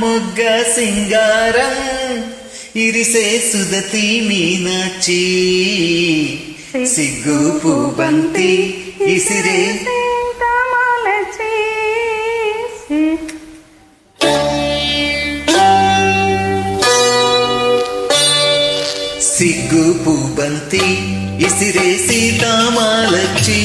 మొగ్గ సింగారం ఇరిసే సుదతి మీనాచి సిగ్గు పూబంతి ఇసిరే సిగ్గు పూబంతి ఇసిరే సీతామాలచ్చి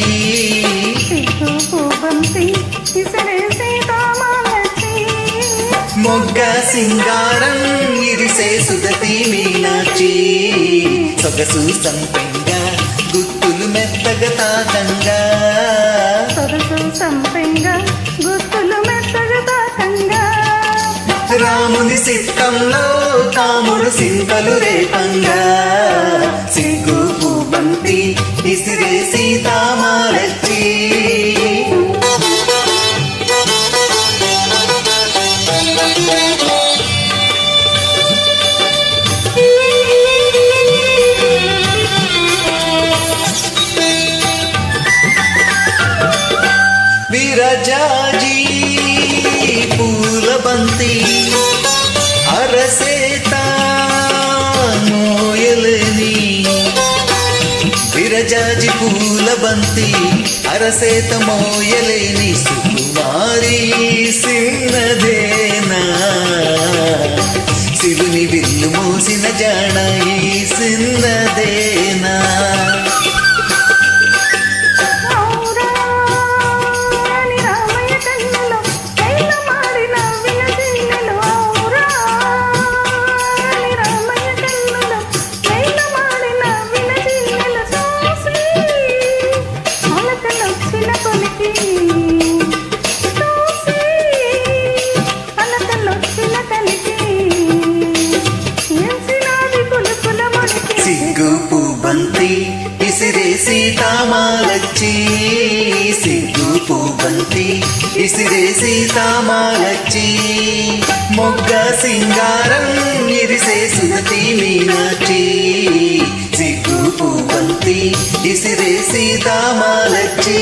మొగ్గ సింగారం ఇరిసే సుదతి మీనాచి సొగసు సంపెంగా గుత్తులు మెత్తగా తాకంగా రాముని సిద్ధంలో కాముడు సింతలు రేపంగా సిగ్గు పూబంతి ఇసిరే సీతామాలచ్చి విరజాజి పూల బంతి అరసేత మోయలేని విరజాజి పూల బంతి అరసేత మోయలేని సుకుమారి సిన్నదేనా శివుని విల్లు మోసిన జాణ ఈ సిన్నదేనా సిగ్గు పూబంతి ఇసిరే సీతామాలచ్చి సిగ్గు పూబంతి ఇసిరే సీతామాలచ్చి మొగ్గ సింగారం ఇరిసే సుదతి మీనాచి సిగ్గు పూబంతి ఇసిరే సీతామాలచ్చి